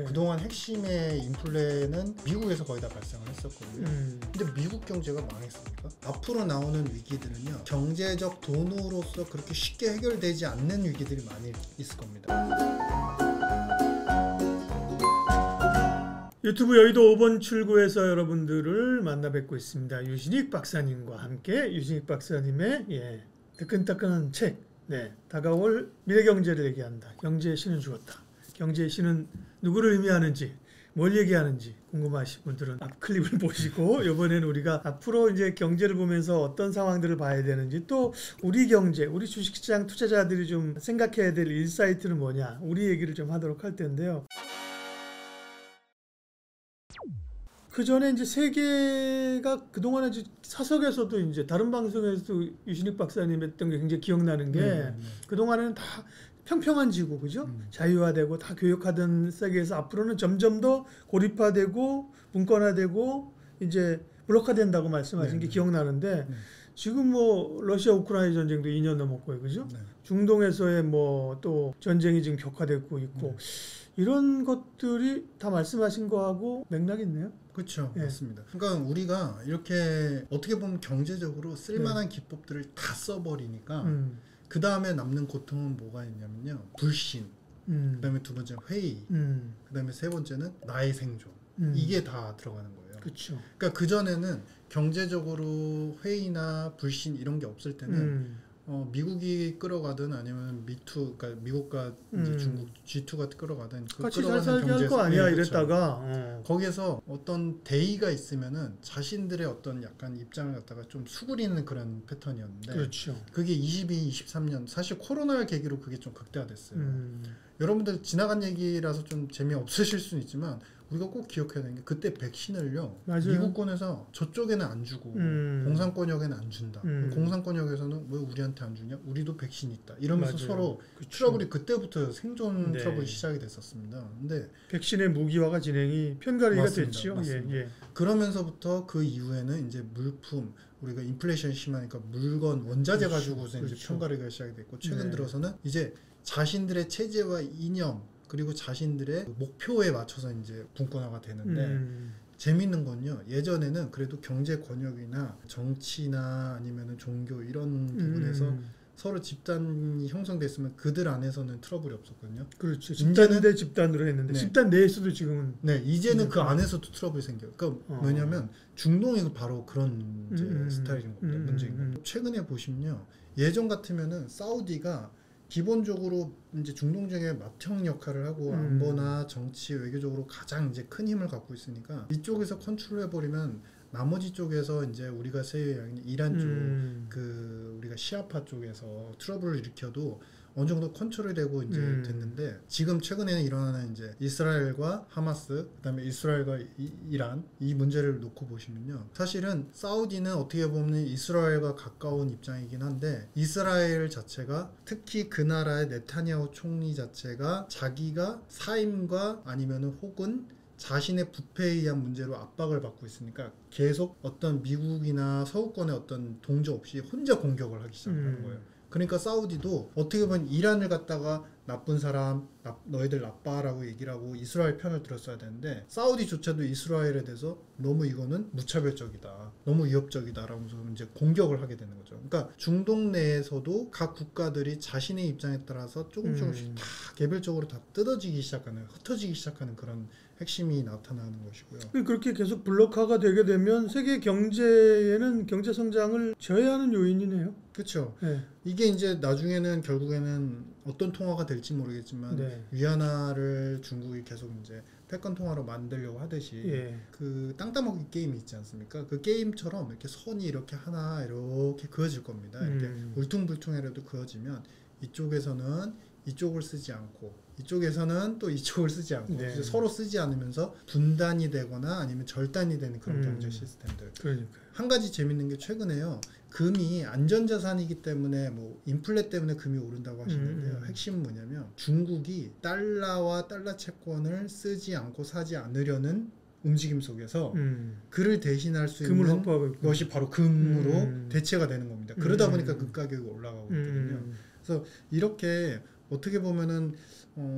그동안 핵심의 인플레는 미국에서 거의 다 발생을 했었거든요. 근데 미국 경제가 망했습니까? 앞으로 나오는 위기들은요, 경제적 돈으로서 그렇게 쉽게 해결되지 않는 위기들이 많이 있을 겁니다. 유튜브 여의도 5번 출구에서 여러분들을 만나 뵙고 있습니다. 유신익 박사님과 함께 유신익 박사님의 뜨끈뜨끈한 책, 다가올 미래경제를 얘기한다. 경제의 신은 죽었다. 경제의 신은 누구를 의미하는지, 뭘 얘기하는지 궁금하신 분들은 앞 클립을 보시고, 이번에는 우리가 앞으로 이제 경제를 보면서 어떤 상황들을 봐야 되는지, 또 우리 경제, 우리 주식시장 투자자들이 좀 생각해야 될 인사이트는 뭐냐, 우리 얘기를 좀 하도록 할 텐데요. 그 전에 이제 세계가 그동안에 이제 사석에서도 이제 다른 방송에서도 유신익 박사님 했던 게 굉장히 기억나는 게, 그동안에는 다 평평한 지구, 그죠? 자유화되고 다 교역하던 세계에서 앞으로는 점점 더 고립화되고 분권화되고 이제 블록화된다고 말씀하신 게 기억나는데, 지금 뭐 러시아 우크라이나 전쟁도 2년 넘었고요, 그죠? 중동에서의 뭐 또 전쟁이 지금 격화되고 있고, 이런 것들이 다 말씀하신 거하고 맥락이 있네요. 그렇죠. 맞습니다. 그러니까 우리가 이렇게 어떻게 보면 경제적으로 쓸만한 기법들을 다 써버리니까 그 다음에 남는 고통은 뭐가 있냐면요, 불신, 그 다음에 두 번째 회의, 그 다음에 세 번째는 나의 생존, 이게 다 들어가는 거예요. 그렇죠. 그러니까 그전에는 경제적으로 회의나 불신 이런 게 없을 때는 미국이 끌어가든 아니면 미투, 그러니까 미국과 이제 중국 G2가 끌어가든 그 같이 잘 살게 할 거 아니야, 이랬다가 거기에서 어떤 대의가 있으면은 자신들의 어떤 약간 입장을 갖다가 좀 수그리는 그런 패턴이었는데, 그렇죠. 그게 22, 23년 사실 코로나를 계기로 그게 좀 극대화됐어요. 여러분들 지나간 얘기라서 좀 재미없으실 수는 있지만 우리가 꼭 기억해야 되는 게, 그때 백신을요, 미국권에서 저쪽에는 안 주고 공산권역에는 안 준다. 공산권역에서는 왜 우리한테 안 주냐? 우리도 백신이 있다. 이러면서 서로 트러블이 그때부터 생존 트러블이 시작이 됐었습니다. 근데 백신의 무기화가 진행이 편가르기가 됐죠. 맞습니다. 그러면서부터 그 이후에는 이제 물품, 우리가 인플레이션이 심하니까 물건, 원자재 가지고서 이제 편가르기가 시작이 됐고, 최근 들어서는 이제 자신들의 체제와 이념, 그리고 자신들의 목표에 맞춰서 이제 분권화가 되는데, 재밌는 건요, 예전에는 그래도 경제 권역이나 정치나 아니면은 종교 이런 부분에서 서로 집단이 형성됐으면 그들 안에서는 트러블이 없었거든요. 그렇죠. 집단 대 집단으로 했는데, 집단 내에서도 지금은 이제는 그 안에서도 트러블이 생겨요. 그러니까 뭐냐면 중동이 바로 그런 이제 스타일인 겁니다. 문제인 겁니다. 최근에 보시면요, 예전 같으면은 사우디가 기본적으로 이제 중동 지역의 맏형 역할을 하고 안보나 정치, 외교적으로 가장 이제 큰 힘을 갖고 있으니까 이쪽에서 컨트롤해 버리면 나머지 쪽에서 이제 우리가 세계여행 이란 쪽, 그 우리가 시아파 쪽에서 트러블을 일으켜도 어느 정도 컨트롤이 되고 이제 됐는데, 지금 최근에는 일어나는 이제 이스라엘과 하마스, 그다음에 이스라엘과 이란, 이 문제를 놓고 보시면요, 사실은 사우디는 어떻게 보면 이스라엘과 가까운 입장이긴 한데, 이스라엘 자체가, 특히 그 나라의 네타냐후 총리 자체가 자기가 사임과 아니면은 혹은 자신의 부패에 의한 문제로 압박을 받고 있으니까 계속 어떤 미국이나 서구권의 어떤 동조 없이 혼자 공격을 하기 시작하는 거예요. 그러니까 사우디도 어떻게 보면 이란을 갖다가 나쁜 사람, 너희들 나빠라고 얘기를 하고 이스라엘 편을 들었어야 되는데, 사우디조차도 이스라엘에 대해서 너무 이거는 무차별적이다, 너무 위협적이다 라면서 이제 공격을 하게 되는 거죠. 그러니까 중동 내에서도 각 국가들이 자신의 입장에 따라서 조금씩 다 개별적으로 다 뜯어지기 시작하는, 흩어지기 시작하는 그런 핵심이 나타나는 것이고요. 그렇게 계속 블록화가 되게 되면 세계 경제에는 경제 성장을 저해하는 요인이네요. 그렇죠. 이게 이제 나중에는 결국에는 어떤 통화가 될지 모르겠지만 위안화를 중국이 계속 이제 패권 통화로 만들려고 하듯이 그 땅 따먹기 게임이 있지 않습니까? 그 게임처럼 이렇게 선이 이렇게 하나 이렇게 그어질 겁니다. 이렇게 울퉁불퉁해라도 그어지면 이쪽에서는 이쪽을 쓰지 않고 이쪽에서는 또 이쪽을 쓰지 않고 서로 쓰지 않으면서 분단이 되거나 아니면 절단이 되는 그런 경제 시스템들. 한 가지 재밌는 게 최근에요, 금이 안전자산이기 때문에 뭐 인플레 때문에 금이 오른다고 하시는데요, 핵심은 뭐냐면 중국이 달러와 달러 채권을 쓰지 않고 사지 않으려는 움직임 속에서 그를 대신할 수 있는 것이 바로 금으로 대체가 되는 겁니다. 그러다 보니까 금 가격이 올라가고 있거든요. 그래서 이렇게 어떻게 보면은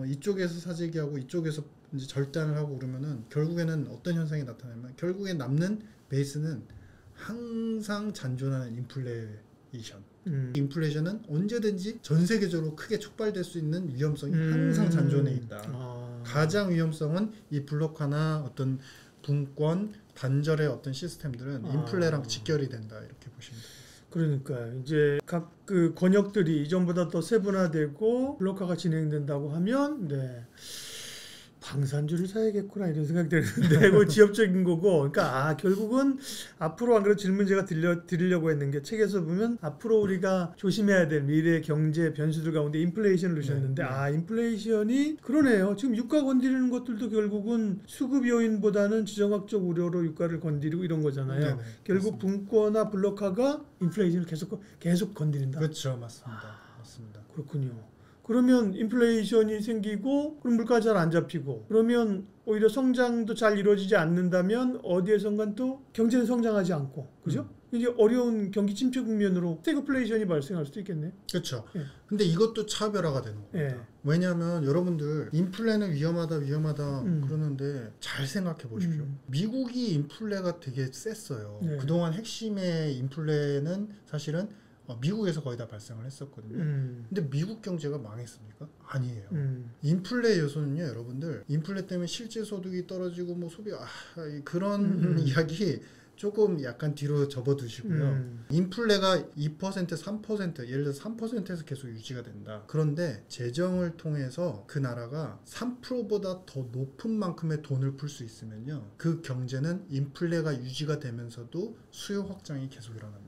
이쪽에서 사재기하고 이쪽에서 이제 절단을 하고 그러면은 결국에는 어떤 현상이 나타나면 결국에 남는 베이스는 항상 잔존하는 인플레이션. 인플레이션은 언제든지 전 세계적으로 크게 촉발될 수 있는 위험성이 항상 잔존해 있다. 가장 위험성은 이 블록화나 어떤 분권, 단절의 어떤 시스템들은 인플레랑 직결이 된다 이렇게 보시면 돼요. 그러니까 이제 각 그 권역들이 이전보다 더 세분화되고 블록화가 진행된다고 하면 네. 방산주를 사야겠구나 이런 생각이 드는데 그 지엽적인 거고 그러니까 결국은 앞으로 안 그래도 질문 제가 드리려고 했는 게 책에서 보면 앞으로 우리가 조심해야 될 미래 경제 변수들 가운데 인플레이션을 넣으셨는데 인플레이션이 그러네요. 지금 유가 건드리는 것들도 결국은 수급 요인보다는 지정학적 우려로 유가를 건드리고 이런 거잖아요. 결국 맞습니다. 분권화 블록화가 인플레이션을 계속 건드린다. 그렇죠. 맞습니다. 맞습니다. 그렇군요. 그러면 인플레이션이 생기고 그럼 물가 잘 안 잡히고 그러면 오히려 성장도 잘 이루어지지 않는다면 어디에선간 또 경제는 성장하지 않고 그죠? 이제 어려운 경기 침체 국면으로 스태그플레이션이 발생할 수도 있겠네. 그렇죠. 근데 이것도 차별화가 되는 겁니다. 왜냐하면 여러분들 인플레는 위험하다 그러는데 잘 생각해 보십시오. 미국이 인플레가 되게 셌어요. 그동안 핵심의 인플레는 사실은 미국에서 거의 다 발생을 했었거든요. 근데 미국 경제가 망했습니까? 아니에요. 인플레 요소는요, 여러분들, 인플레 때문에 실질 소득이 떨어지고 뭐 소비 그런 이야기 조금 약간 뒤로 접어두시고요. 인플레가 2%, 3% 예를 들어서 3%에서 계속 유지가 된다. 그런데 재정을 통해서 그 나라가 3%보다 더 높은 만큼의 돈을 풀 수 있으면요. 그 경제는 인플레가 유지가 되면서도 수요 확장이 계속 일어납니다.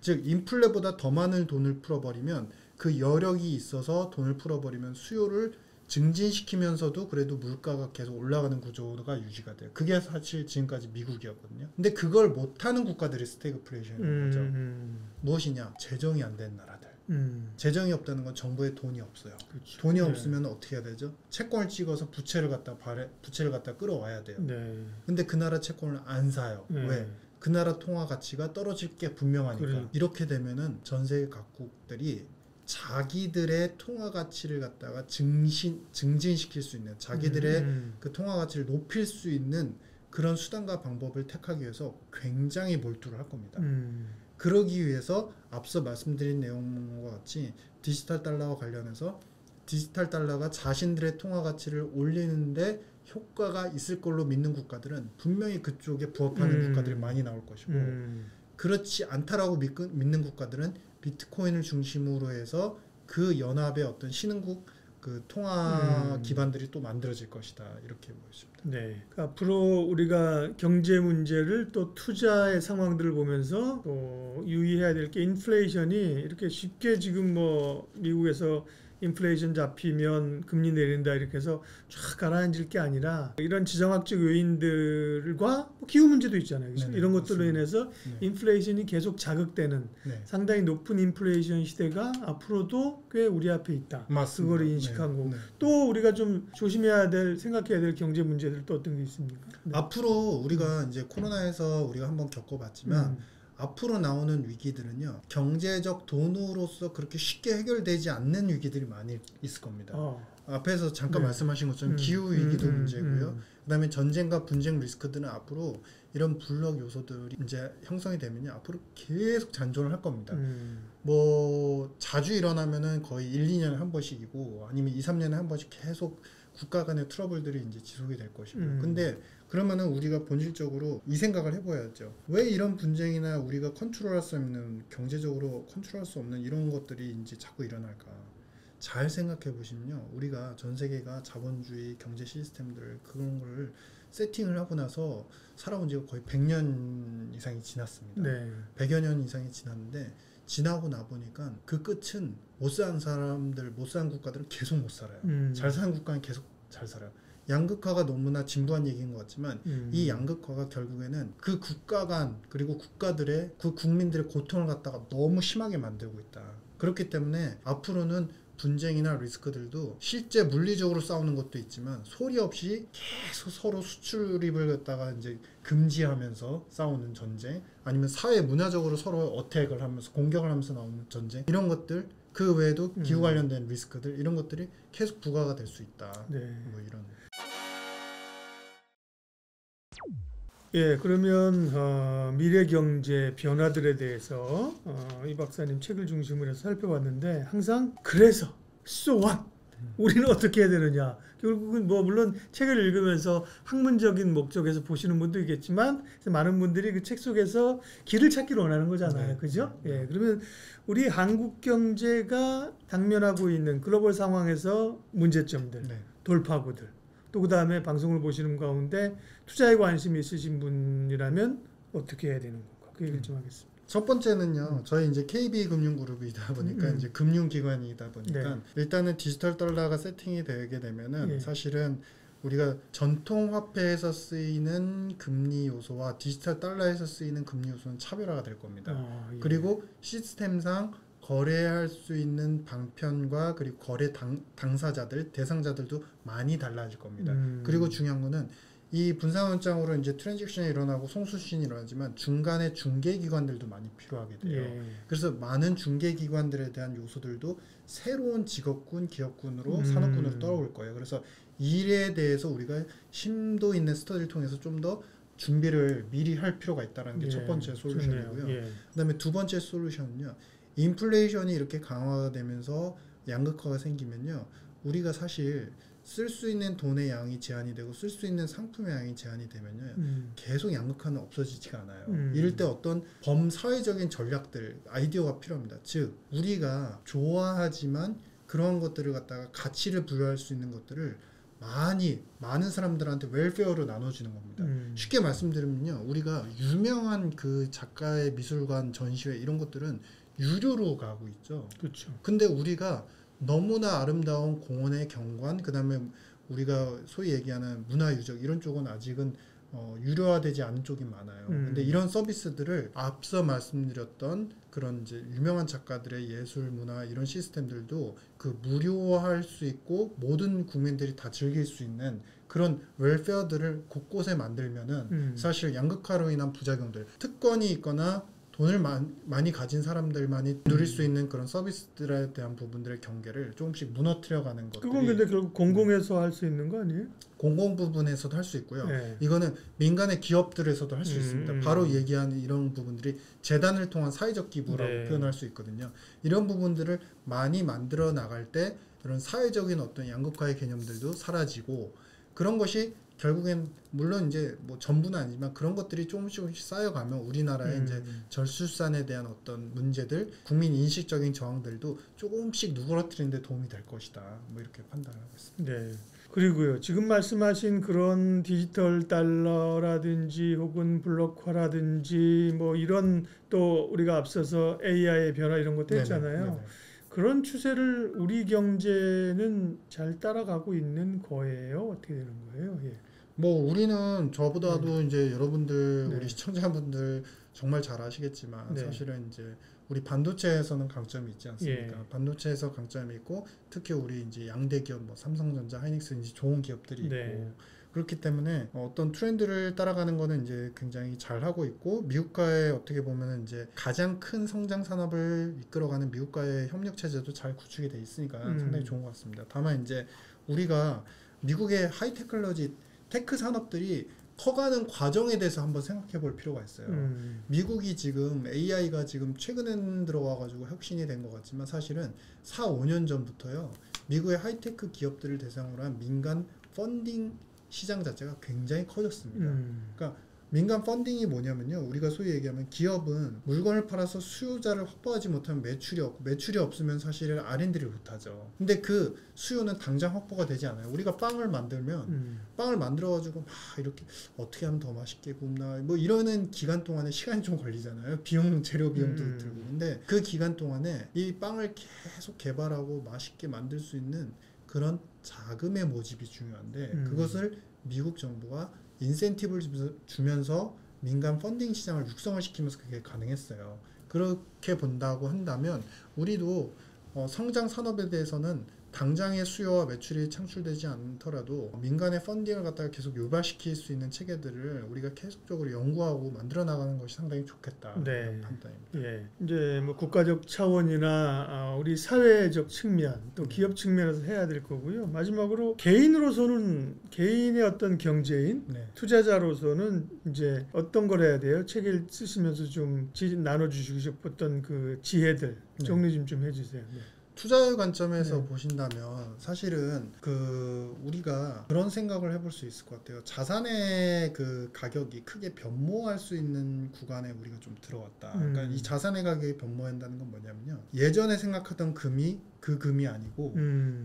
즉 인플레보다 더 많은 돈을 풀어버리면 그 여력이 있어서 돈을 풀어버리면 수요를 증진시키면서도 그래도 물가가 계속 올라가는 구조가 유지가 돼요. 그게 사실 지금까지 미국이었거든요. 근데 그걸 못하는 국가들이 스태그플레이션인 거죠. 무엇이냐? 재정이 안 된 나라들. 재정이 없다는 건 정부에 돈이 없어요. 그렇죠. 돈이 없으면 어떻게 해야 되죠? 채권을 찍어서 부채를 갖다 끌어와야 돼요. 근데 그 나라 채권을 안 사요. 왜? 그 나라 통화 가치가 떨어질 게 분명하니까. 이렇게 되면은 전 세계 각국들이 자기들의 통화 가치를 갖다가 증진시킬 수 있는 자기들의 그 통화 가치를 높일 수 있는 그런 수단과 방법을 택하기 위해서 굉장히 몰두를 할 겁니다. 그러기 위해서 앞서 말씀드린 내용과 같이 디지털 달러와 관련해서 디지털 달러가 자신들의 통화 가치를 올리는데 효과가 있을 걸로 믿는 국가들은 분명히 그쪽에 부합하는 국가들이 많이 나올 것이고 그렇지 않다라고 믿는 국가들은 비트코인을 중심으로 해서 그 연합의 어떤 신흥국 그 통화 기반들이 또 만들어질 것이다 이렇게 보여집니다. 네, 그러니까 앞으로 우리가 경제 문제를 또 투자의 상황들을 보면서 또 유의해야 될 게 인플레이션이 이렇게 쉽게 지금 뭐 미국에서 인플레이션 잡히면 금리 내린다 이렇게 해서 쫙 가라앉을 게 아니라 이런 지정학적 요인들과 기후 문제도 있잖아요. 그렇죠? 이런 것들로 맞습니다. 인해서 인플레이션이 계속 자극되는 상당히 높은 인플레이션 시대가 앞으로도 꽤 우리 앞에 있다. 맞습니다. 그거를 인식한 거고 또 우리가 좀 조심해야 될 생각해야 될 경제 문제들 또 어떤 게 있습니까? 앞으로 우리가 이제 코로나에서 우리가 한번 겪어봤지만 앞으로 나오는 위기들은요 경제적 돈으로서 그렇게 쉽게 해결되지 않는 위기들이 많이 있을 겁니다. 앞에서 잠깐 말씀하신 것처럼 기후 위기도 문제고요. 그다음에 전쟁과 분쟁 리스크들은 앞으로 이런 블록 요소들이 이제 형성이 되면요 앞으로 계속 잔존을 할 겁니다. 뭐 자주 일어나면은 거의 1, 2년에 한 번씩이고 아니면 2, 3년에 한 번씩 계속 국가 간의 트러블들이 이제 지속이 될 것이고요. 근데 그러면은 우리가 본질적으로 이 생각을 해봐야죠. 왜 이런 분쟁이나 우리가 컨트롤할 수 없는 경제적으로 컨트롤할 수 없는 이런 것들이 이제 자꾸 일어날까? 잘 생각해 보시면요, 우리가 전 세계가 자본주의 경제 시스템들 그런 걸 세팅을 하고 나서 살아온 지가 거의 100년 이상이 지났습니다. 100여 년 이상이 지났는데 지나고 나 보니까 그 끝은 못 사는 사람들, 못 사는 국가들은 계속 못 살아요. 잘 사는 국가는 계속 잘 살아요. 양극화가 너무나 진부한 얘기인 것 같지만 이 양극화가 결국에는 그 국가 간 그리고 국가들의 그 국민들의 고통을 갖다가 너무 심하게 만들고 있다. 그렇기 때문에 앞으로는 분쟁이나 리스크들도 실제 물리적으로 싸우는 것도 있지만 소리 없이 계속 서로 수출입을 갖다가 이제 금지하면서 싸우는 전쟁, 아니면 사회 문화적으로 서로 어택을 하면서 공격을 하면서 나오는 전쟁, 이런 것들, 그 외에도 기후 관련된 리스크들, 이런 것들이 계속 부과가 될 수 있다. 뭐 이런. 예, 그러면 미래 경제 변화들에 대해서 이 박사님 책을 중심으로 해서 살펴봤는데 항상 그래서 so what? 우리는 어떻게 해야 되느냐? 결국은 뭐 물론 책을 읽으면서 학문적인 목적에서 보시는 분도 있겠지만 많은 분들이 그 책 속에서 길을 찾기를 원하는 거잖아요. 네. 그죠? 예, 그러면 우리 한국 경제가 당면하고 있는 글로벌 상황에서 문제점들, 네. 돌파구들, 또 그다음에 방송을 보시는 가운데 투자에 관심이 있으신 분이라면 어떻게 해야 되는 건가? 그 얘기를 좀 하겠습니다. 첫 번째는요. 저희 이제 KB금융그룹이다 보니까 이제 금융기관이다 보니까 네. 일단은 디지털 달러가 세팅이 되게 되면은 예. 사실은 우리가 전통 화폐에서 쓰이는 금리 요소와 디지털 달러에서 쓰이는 금리 요소는 차별화가 될 겁니다. 예. 그리고 시스템상 거래할 수 있는 방편과 그리고 거래 당사자들, 대상자들도 많이 달라질 겁니다. 그리고 중요한 거는 이 분산원장으로 이제 트랜잭션이 일어나고 송수신이 일어나지만 중간에 중개기관들도 많이 필요하게 돼요. 예. 그래서 많은 중개기관들에 대한 요소들도 새로운 직업군, 기업군으로 산업군으로 떠올 거예요. 그래서 이 일에 대해서 우리가 심도 있는 스터디를 통해서 좀 더 준비를 미리 할 필요가 있다는 게 첫 번째 솔루션이고요. 예. 그다음에 두 번째 솔루션은요. 인플레이션이 이렇게 강화가 되면서 양극화가 생기면요. 우리가 사실 쓸 수 있는 돈의 양이 제한이 되고 쓸 수 있는 상품의 양이 제한이 되면요. 계속 양극화는 없어지지가 않아요. 이럴 때 어떤 범사회적인 전략들, 아이디어가 필요합니다. 즉 우리가 좋아하지만 그런 것들을 갖다가 가치를 부여할 수 있는 것들을 많은 사람들한테 웰페어로 나눠주는 겁니다. 쉽게 말씀드리면요. 우리가 유명한 그 작가의 미술관 전시회 이런 것들은 유료로 가고 있죠. 그렇죠. 근데 우리가 너무나 아름다운 공원의 경관, 그 다음에 우리가 소위 얘기하는 문화유적 이런 쪽은 아직은 유료화되지 않은 쪽이 많아요. 근데 이런 서비스들을 앞서 말씀드렸던 그런 이제 유명한 작가들의 예술, 문화 이런 시스템들도 그 무료화할 수 있고 모든 국민들이 다 즐길 수 있는 그런 웰페어들을 곳곳에 만들면은 사실 양극화로 인한 부작용들, 특권이 있거나 돈을 많이 가진 사람들만이 누릴 수 있는 그런 서비스들에 대한 부분들의 경계를 조금씩 무너뜨려가는 것들이 그건 근데 결국 공공에서 할 수 있는 거 아니에요? 공공 부분에서도 할 수 있고요. 네. 이거는 민간의 기업들에서도 할 수 있습니다. 바로 얘기하는 이런 부분들이 재단을 통한 사회적 기부라고 네. 표현할 수 있거든요. 이런 부분들을 많이 만들어 나갈 때 이런 사회적인 어떤 양극화의 개념들도 사라지고 그런 것이 결국엔 물론 이제 뭐 전부는 아니지만 그런 것들이 조금씩 쌓여가면 우리나라의 이제 저출산에 대한 어떤 문제들, 국민 인식적인 저항들도 조금씩 누그러뜨리는 데 도움이 될 것이다. 뭐 이렇게 판단을 하고 있습니다. 네. 그리고요. 지금 말씀하신 그런 디지털 달러라든지 혹은 블록화라든지 뭐 이런 또 우리가 앞서서 AI의 변화 이런 것도 했잖아요. 네네. 그런 추세를 우리 경제는 잘 따라가고 있는 거예요? 어떻게 되는 거예요? 예. 뭐 우리는 저보다도 이제 여러분들 네. 우리 시청자분들 정말 잘 아시겠지만 네. 사실은 이제 우리 반도체에서는 강점이 있지 않습니까? 예. 반도체에서 강점이 있고 특히 우리 이제 양대 기업 뭐 삼성전자, 하이닉스 이제 좋은 기업들이 있고 네. 그렇기 때문에 어떤 트렌드를 따라가는 거는 이제 굉장히 잘 하고 있고 미국과의 어떻게 보면은 이제 가장 큰 성장 산업을 이끌어가는 미국과의 협력 체제도 잘 구축이 돼 있으니까 상당히 좋은 것 같습니다. 다만 이제 우리가 미국의 하이테크놀로지 테크 산업들이 커가는 과정에 대해서 한번 생각해 볼 필요가 있어요. 미국이 지금 AI가 지금 최근에 들어와가지고 혁신이 된 것 같지만 사실은 4, 5년 전부터요. 미국의 하이테크 기업들을 대상으로 한 민간 펀딩 시장 자체가 굉장히 커졌습니다. 그러니까 민간 펀딩이 뭐냐면요. 우리가 소위 얘기하면 기업은 물건을 팔아서 수요자를 확보하지 못하면 매출이 없고 매출이 없으면 사실 R&D를 못하죠. 근데 그 수요는 당장 확보가 되지 않아요. 우리가 빵을 만들면 빵을 만들어가지고 막 이렇게 어떻게 하면 더 맛있게 굽나 뭐 이러는 기간 동안에 시간이 좀 걸리잖아요. 재료 비용도 들고. 근데 그 기간 동안에 이 빵을 계속 개발하고 맛있게 만들 수 있는 그런 자금의 모집이 중요한데 그것을 미국 정부가 인센티브를 주면서 민간 펀딩 시장을 육성을 시키면서 그게 가능했어요. 그렇게 본다고 한다면 우리도 성장 산업에 대해서는 당장의 수요와 매출이 창출되지 않더라도 민간의 펀딩을 갖다가 계속 유발시킬 수 있는 체계들을 우리가 계속적으로 연구하고 만들어 나가는 것이 상당히 좋겠다. 네. 판단입니다. 예. 이제 뭐 국가적 차원이나 우리 사회적 측면 또 기업 측면에서 해야 될 거고요. 마지막으로 개인으로서는 개인의 어떤 경제인 네. 투자자로서는 이제 어떤 걸 해야 돼요? 책을 쓰시면서 좀 나눠주시고 싶었던 그 지혜들 네. 정리 좀 해주세요. 네. 투자의 관점에서 네. 보신다면 사실은 우리가 그런 생각을 해볼 수 있을 것 같아요. 자산의 그 가격이 크게 변모할 수 있는 구간에 우리가 좀 들어왔다. 그러니까 이 자산의 가격이 변모한다는 건 뭐냐면요. 예전에 생각하던 금이 그 금이 아니고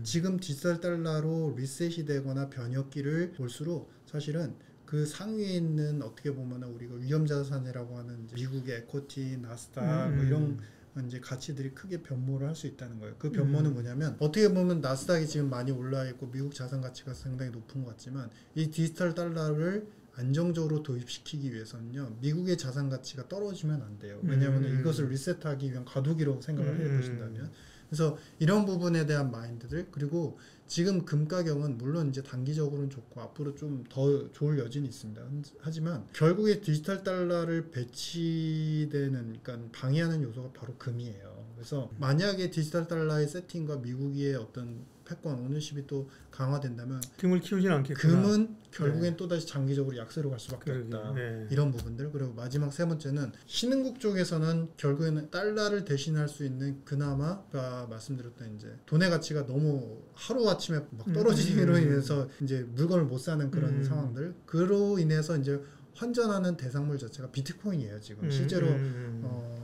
지금 디지털 달러로 리셋이 되거나 변혁기를 볼수록 사실은 그 상위에 있는 어떻게 보면 우리가 위험자산이라고 하는 이제 미국의 에코티, 나스닥 뭐 이런 이제 가치들이 크게 변모를 할 수 있다는 거예요. 그 변모는 뭐냐면 어떻게 보면 나스닥이 지금 많이 올라 있고 미국 자산 가치가 상당히 높은 것 같지만 이 디지털 달러를 안정적으로 도입시키기 위해서는요. 미국의 자산 가치가 떨어지면 안 돼요. 왜냐하면 이것을 리셋하기 위한 과도기로 생각을 해보신다면 그래서 이런 부분에 대한 마인드들 그리고 지금 금 가격은 물론 이제 단기적으로는 좋고 앞으로 좀 더 좋을 여진이 있습니다. 하지만 결국에 디지털 달러를 배치되는 그러니까 방해하는 요소가 바로 금이에요. 그래서 만약에 디지털 달러의 세팅과 미국의 어떤 패권 오너십이 또 강화된다면 금을 키우진 않겠구나. 금은 결국엔 또다시 장기적으로 약세로 갈 수밖에 없다. 네. 이런 부분들. 그리고 마지막 세 번째는 신흥국 쪽에서는 결국에는 달러를 대신할 수 있는 그나마 아까 말씀드렸던 이제 돈의 가치가 너무 하루아침에 막 떨어지기로 인해서 이제 물건을 못 사는 그런 상황들. 그로 인해서 이제 환전하는 대상물 자체가 비트코인이에요. 지금 실제로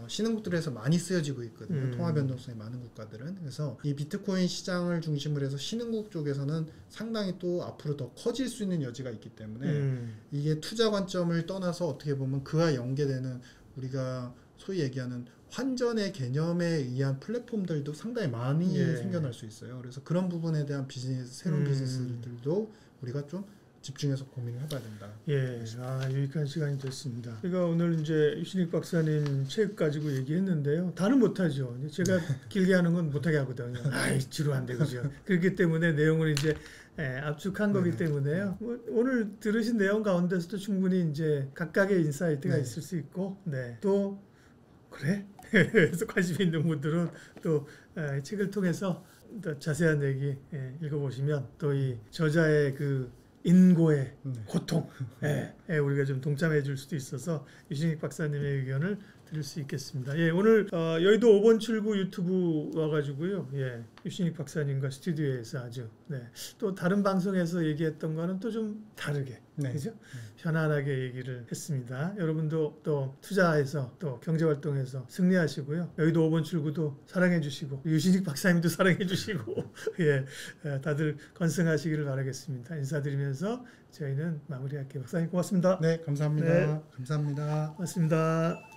신흥국들에서 많이 쓰여지고 있거든요. 통화 변동성이 많은 국가들은. 그래서 이 비트코인 시장을 중심으로 해서 신흥국 쪽에서는 상당히 또 앞으로 더 커질 수 있는 여지가 있기 때문에 이게 투자 관점을 떠나서 어떻게 보면 그와 연계되는 우리가 소위 얘기하는 환전의 개념에 의한 플랫폼들도 상당히 많이 생겨날 수 있어요. 그래서 그런 부분에 대한 비즈니스, 새로운 비즈니스들도 우리가 좀 집중해서 고민을 해봐야 된다. 예, 유익한 시간이 됐습니다. 제가 오늘 이제 유신익 박사님 책 가지고 얘기했는데요. 다는 못하죠. 제가 길게 하는 건 못하게 하거든요. 아이, 지루한데, 그죠? 그렇기 때문에 내용을 이제 압축한 거기 때문에요. 오늘 들으신 내용 가운데서도 충분히 이제 각각의 인사이트가 있을 수 있고, 또 그래? 그래서 관심 있는 분들은 또 책을 통해서 더 자세한 얘기 읽어보시면 또 이 저자의 그 인고의 고통, 우리가 좀 동참해 줄 수도 있어서 유신익 박사님의 의견을 들을 수 있겠습니다. 예, 오늘 여의도 5번 출구 유튜브 와가지고요, 유신익 박사님과 스튜디오에서 아주 또 다른 방송에서 얘기했던 거는 또 좀 다르게, 그죠? 편안하게 얘기를 했습니다. 여러분도 또 투자해서 또 경제활동에서 승리하시고요. 여의도 5번 출구도 사랑해 주시고 유신익 박사님도 사랑해 주시고 다들 건승하시기를 바라겠습니다. 인사드리면서 저희는 마무리할게요. 박사님 고맙습니다. 네, 감사합니다. 감사합니다. 고맙습니다.